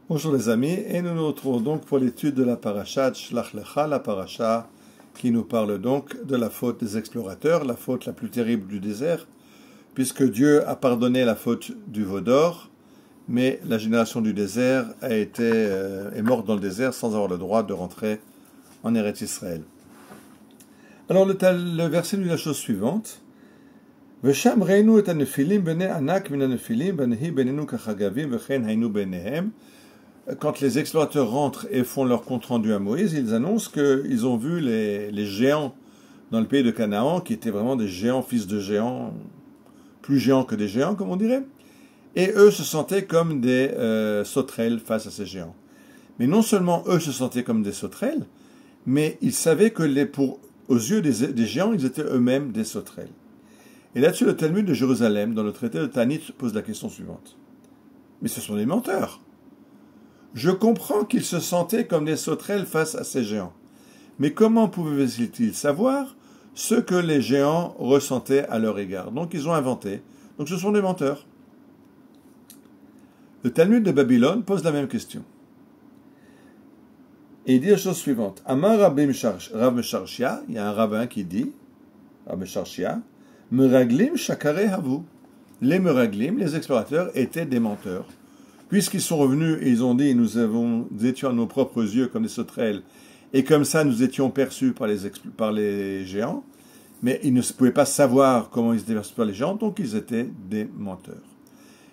Bonjour les amis, et nous nous retrouvons donc pour l'étude de la paracha de Shlach Lecha, la paracha qui nous parle donc de la faute des explorateurs, la faute la plus terrible du désert, puisque Dieu a pardonné la faute du veau d'or, mais la génération du désert est morte dans le désert sans avoir le droit de rentrer en Eretz Israël. Alors le verset nous dit la chose suivante. Vesham reinu et anefilim bene anak min anefilim benehi benenu kachagavim vechen hainu benehem. Quand les explorateurs rentrent et font leur compte-rendu à Moïse, ils annoncent qu'ils ont vu les géants dans le pays de Canaan, qui étaient vraiment des géants, fils de géants, plus géants que des géants, comme on dirait. Et eux se sentaient comme des sauterelles face à ces géants. Mais non seulement eux se sentaient comme des sauterelles, mais ils savaient que aux yeux des géants, ils étaient eux-mêmes des sauterelles. Et là-dessus, le Talmud de Jérusalem, dans le traité de Tanit, pose la question suivante. Mais ce sont des menteurs. Je comprends qu'ils se sentaient comme des sauterelles face à ces géants. Mais comment pouvaient-ils savoir ce que les géants ressentaient à leur égard? Donc ils ont inventé. Donc ce sont des menteurs. Le Talmud de Babylone pose la même question. Et il dit la chose suivante. Amar Rav Mesharshia, il y a un rabbin qui dit, Rav Mesharshia, Meraglim shakare havu. Les Meraglim, les explorateurs, étaient des menteurs. Puisqu'ils sont revenus et ils ont dit, nous étions à nos propres yeux comme des sauterelles, et comme ça nous étions perçus par les géants, mais ils ne pouvaient pas savoir comment ils étaient perçus par les géants, donc ils étaient des menteurs.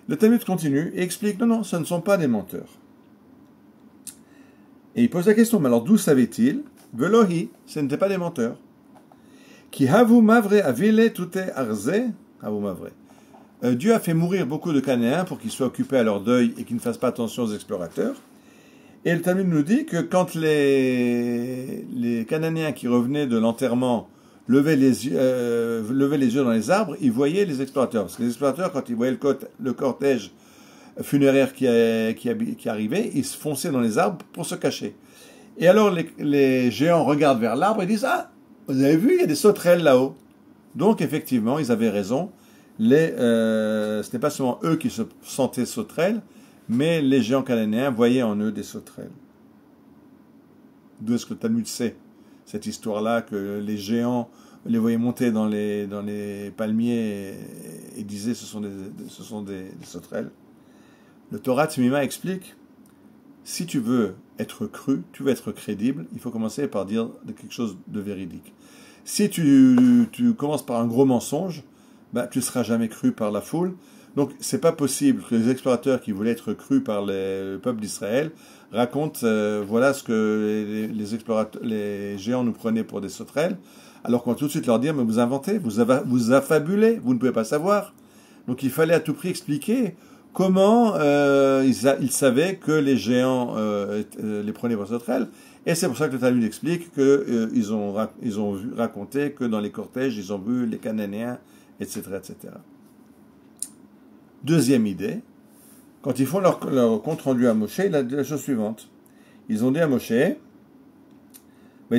Le Talmud continue et explique, non, ce ne sont pas des menteurs. Et il pose la question, mais alors d'où savaient-ils? Velohi, ce n'étaient pas des menteurs. Ki havu mavre avile tute arze, havu mavre. Dieu a fait mourir beaucoup de Cananéens pour qu'ils soient occupés à leur deuil et qu'ils ne fassent pas attention aux explorateurs. Et le Talmud nous dit que quand les Cananéens qui revenaient de l'enterrement levaient les yeux dans les arbres, ils voyaient les explorateurs. Parce que les explorateurs, quand ils voyaient le cortège funéraire qui arrivait, ils se fonçaient dans les arbres pour se cacher. Et alors les géants regardent vers l'arbre et disent « Ah, vous avez vu, il y a des sauterelles là-haut. » Donc effectivement, ils avaient raison. Ce n'est pas seulement eux qui se sentaient sauterelles, mais les géants cananéens voyaient en eux des sauterelles. D'où est-ce que le Talmud sait cette histoire-là, que les géants les voyaient monter dans les palmiers et disaient ce sont des sauterelles. Le Torah Tzmima explique, si tu veux être cru, tu veux être crédible, il faut commencer par dire quelque chose de véridique. Si tu commences par un gros mensonge, tu ne seras jamais cru par la foule. Donc, c'est pas possible que les explorateurs qui voulaient être crus par le peuple d'Israël racontent, voilà ce que les géants nous prenaient pour des sauterelles, alors qu'on va tout de suite leur dire, mais vous inventez, vous affabulez, vous ne pouvez pas savoir. Donc, il fallait à tout prix expliquer comment ils savaient que les géants les prenaient pour sauterelles. Et c'est pour ça que le Talmud explique qu'ils ont raconté que dans les cortèges, ils ont vu les Cananéens, etc., etc. Deuxième idée, quand ils font leur compte rendu à Moshe, il a dit la chose suivante. Ils ont dit à Moshe, nous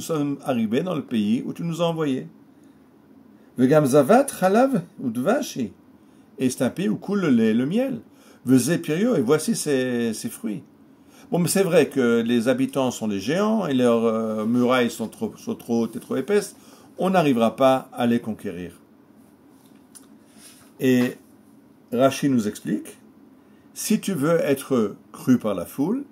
sommes arrivés dans le pays où tu nous as envoyés. Et c'est un pays où coule le lait et le miel. Et voici ses fruits. Bon, mais c'est vrai que les habitants sont des géants et leurs murailles sont trop hautes et trop épaisses. On n'arrivera pas à les conquérir. Et Rashi nous explique, si tu veux être cru par la foule,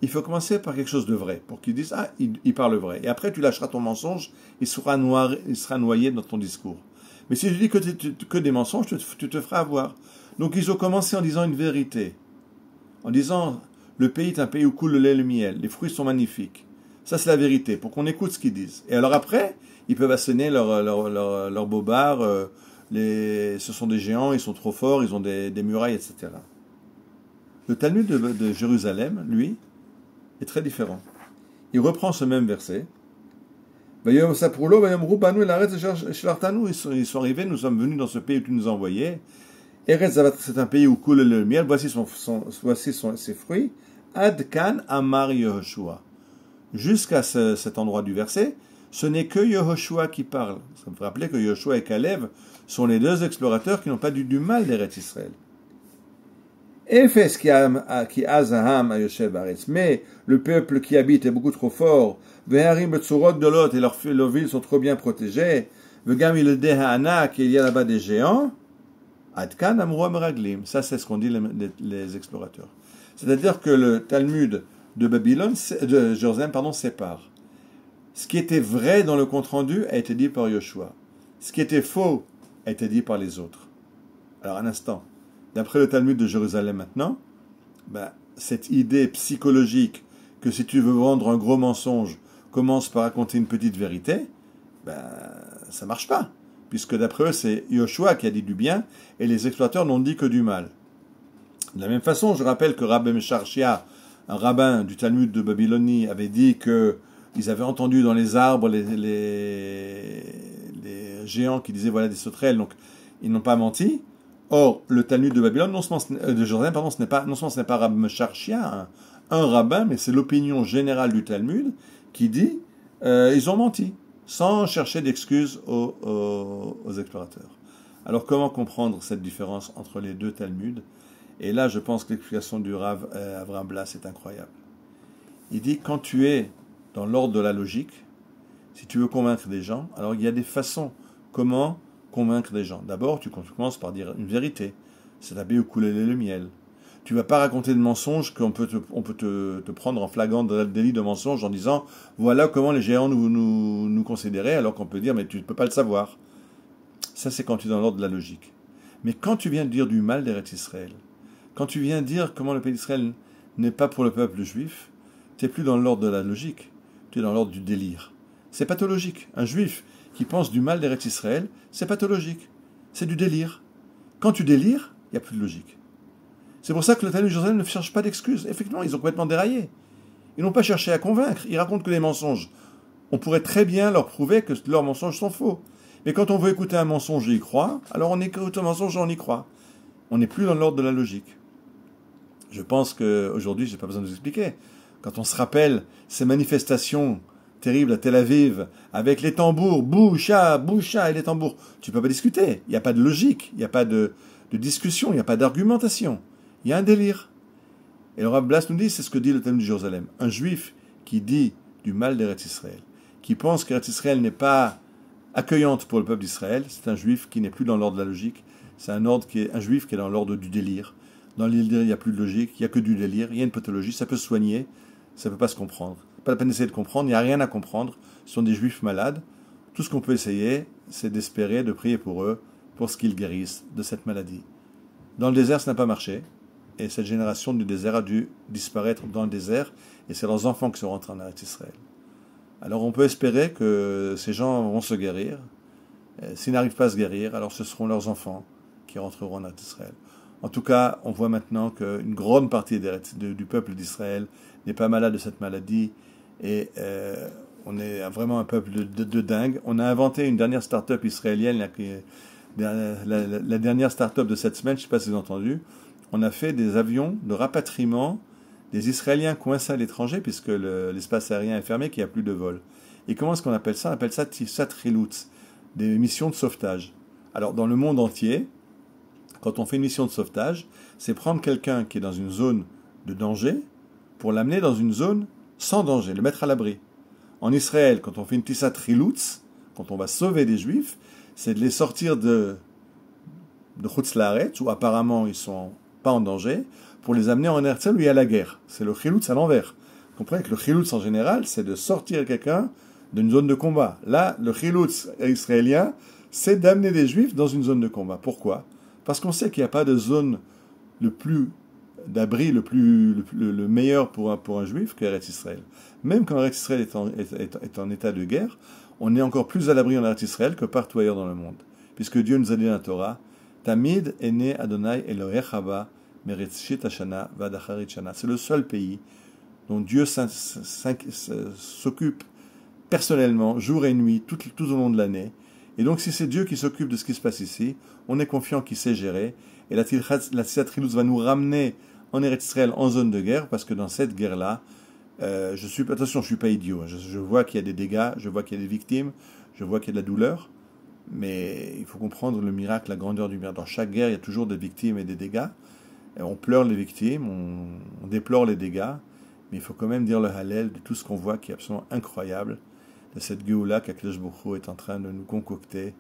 il faut commencer par quelque chose de vrai, pour qu'ils disent, ah, il parle vrai. Et après, tu lâcheras ton mensonge, il sera noyé dans ton discours. Mais si je dis que des mensonges, tu te feras avoir. Donc ils ont commencé en disant une vérité. En disant, le pays est un pays où coule le lait et le miel, les fruits sont magnifiques. Ça, c'est la vérité, pour qu'on écoute ce qu'ils disent. Et alors après, ils peuvent asséner leur bobard, ce sont des géants, ils sont trop forts, ils ont des murailles, etc. Le Talmud de Jérusalem, lui, est très différent. Il reprend ce même verset. Ils sont arrivés, nous sommes venus dans ce pays où tu nous as envoyés. Eretz Zavat, c'est un pays où coule le miel, voici ses fruits. Adkan Amar Yehoshua. Jusqu'à cet endroit du verset, ce n'est que Yehoshua qui parle. Ça me fait rappeler que Yehoshua et Caleb sont les deux explorateurs qui n'ont pas du mal d'Eretz Israël. Ephes qui azaham ayoshev baretz. Mais le peuple qui habite est beaucoup trop fort. Veharim betzurot de l'autre et leurs villes sont trop bien protégées. Vegam il dehaana qu'il y a là-bas des géants. Adkan amroa meraglim. Ça, c'est ce qu'ont dit les explorateurs. C'est-à-dire que le Talmud de Babylone, de Jérusalem, sépare. Ce qui était vrai dans le compte-rendu a été dit par Yoshua. Ce qui était faux a été dit par les autres. Alors, un instant. D'après le Talmud de Jérusalem maintenant, cette idée psychologique que si tu veux vendre un gros mensonge, commence par raconter une petite vérité, ça marche pas. Puisque d'après eux, c'est Yoshua qui a dit du bien et les exploiteurs n'ont dit que du mal. De la même façon, je rappelle que Rabbi Mesharshia, un rabbin du Talmud de Babylonie, avait dit qu'ils avaient entendu dans les arbres les géants qui disaient voilà des sauterelles, donc ils n'ont pas menti. Or, le Talmud de Babylone, de Jérusalem, ce n'est pas Rabbi Mesharshia, un rabbin, mais c'est l'opinion générale du Talmud qui dit ils ont menti, sans chercher d'excuses aux explorateurs. Alors, comment comprendre cette différence entre les deux Talmuds? Et là, je pense que l'explication du Rav Avraham Blas est incroyable. Il dit, quand tu es dans l'ordre de la logique, si tu veux convaincre des gens, alors il y a des façons. Comment convaincre des gens? D'abord, tu commences par dire une vérité. C'est la ou couler le miel. Tu ne vas pas raconter de mensonges qu'on peut te prendre en flagrant délit de mensonge en disant voilà comment les géants nous considéraient, alors qu'on peut dire mais tu ne peux pas le savoir. Ça, c'est quand tu es dans l'ordre de la logique. Mais quand tu viens de dire du mal d'Eretz Israël, quand tu viens dire comment le pays d'Israël n'est pas pour le peuple juif, tu n'es plus dans l'ordre de la logique, tu es dans l'ordre du délire. C'est pathologique. Un juif qui pense du mal d'Eretz Israël, c'est pathologique. C'est du délire. Quand tu délires, il n'y a plus de logique. C'est pour ça que le Talmud de Jérusalem ne cherche pas d'excuses. Effectivement, ils ont complètement déraillé. Ils n'ont pas cherché à convaincre. Ils racontent que des mensonges. On pourrait très bien leur prouver que leurs mensonges sont faux. Mais quand on veut écouter un mensonge et y croire, alors on écoute un mensonge et on y croit. On n'est plus dans l'ordre de la logique. Je pense qu'aujourd'hui, je n'ai pas besoin de vous expliquer. Quand on se rappelle ces manifestations terribles à Tel Aviv, avec les tambours, boucha, boucha et les tambours, tu ne peux pas discuter. Il n'y a pas de logique, il n'y a pas de discussion, il n'y a pas d'argumentation. Il y a un délire. Et le Rav Blas nous dit, c'est ce que dit le Talmud de Jérusalem. Un juif qui dit du mal d'Eretz Israël, qui pense qu'Eretz Israël n'est pas accueillante pour le peuple d'Israël, c'est un juif qui n'est plus dans l'ordre de la logique, c'est un juif qui est dans l'ordre du délire. Dans le délire, il n'y a plus de logique, il n'y a que du délire, il y a une pathologie, ça peut se soigner, ça ne peut pas se comprendre. Pas la peine d'essayer de comprendre, il n'y a rien à comprendre, ce sont des juifs malades. Tout ce qu'on peut essayer, c'est d'espérer, de prier pour eux, pour ce qu'ils guérissent de cette maladie. Dans le désert, ça n'a pas marché, et cette génération du désert a dû disparaître dans le désert, et c'est leurs enfants qui sont rentrés en Eretz Israël. Alors on peut espérer que ces gens vont se guérir. S'ils n'arrivent pas à se guérir, alors ce seront leurs enfants qui rentreront en Eretz Israël. En tout cas, on voit maintenant qu'une grande partie du peuple d'Israël n'est pas malade de cette maladie, et on est vraiment un peuple de dingue. On a inventé une dernière start-up israélienne, la dernière start-up de cette semaine, je ne sais pas si vous avez entendu. On a fait des avions de rapatriement des Israéliens coincés à l'étranger, puisque l'espace aérien est fermé, qu'il n'y a plus de vol. Et comment est-ce qu'on appelle ça? On appelle ça Tissat Rilutz, des missions de sauvetage. Alors, dans le monde entier, quand on fait une mission de sauvetage, c'est prendre quelqu'un qui est dans une zone de danger pour l'amener dans une zone sans danger, le mettre à l'abri. En Israël, quand on fait une Tissat Rilutz, quand on va sauver des Juifs, c'est de les sortir de Chutz Laaretz, où apparemment ils ne sont pas en danger, pour les amener en Eretz Israël où il y a la guerre. C'est le Chilutz à l'envers. Vous comprenez que le Chilutz en général, c'est de sortir quelqu'un d'une zone de combat. Là, le Chilutz israélien, c'est d'amener des Juifs dans une zone de combat. Pourquoi? Parce qu'on sait qu'il n'y a pas de zone d'abri le meilleur pour un Juif qu'Eretz Israël. Même quand Eretz Israël est en état de guerre, on est encore plus à l'abri en Eretz Israël que partout ailleurs dans le monde. Puisque Dieu nous a dit dans la Torah, Tamid ene Adonai Elohechava Meretzit Hashana Vadacharit Shana. C'est le seul pays dont Dieu s'occupe personnellement, jour et nuit, tout au long de l'année. Et donc, si c'est Dieu qui s'occupe de ce qui se passe ici, on est confiant qu'il sait gérer. Et la Tissat Rilutz va nous ramener en Eretz Israël en zone de guerre, parce que dans cette guerre-là, attention, je ne suis pas idiot. Je vois qu'il y a des dégâts, je vois qu'il y a des victimes, je vois qu'il y a de la douleur. Mais il faut comprendre le miracle, la grandeur du miracle. Dans chaque guerre, il y a toujours des victimes et des dégâts. Et on pleure les victimes, on déplore les dégâts, mais il faut quand même dire le Hallel de tout ce qu'on voit qui est absolument incroyable, de cette Géoula qu'Akadosh Baruch Hu est en train de nous concocter.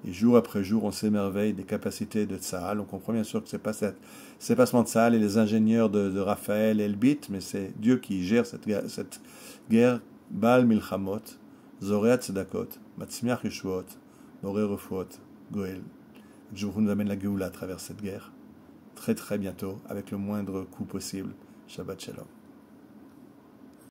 Et jour après jour, on s'émerveille des capacités de Tsahal. On comprend bien sûr que c'est pas seulement Tsahal et les ingénieurs de Raphaël et Elbit, mais c'est Dieu qui gère cette guerre. Baal Milchamot, Zoreat Tzedakot, Matzmiach Yeshuot, Boré Refuot, Goel. Dieu nous amène la Géoula à travers cette guerre. Très très bientôt, avec le moindre coût possible. Shabbat Shalom.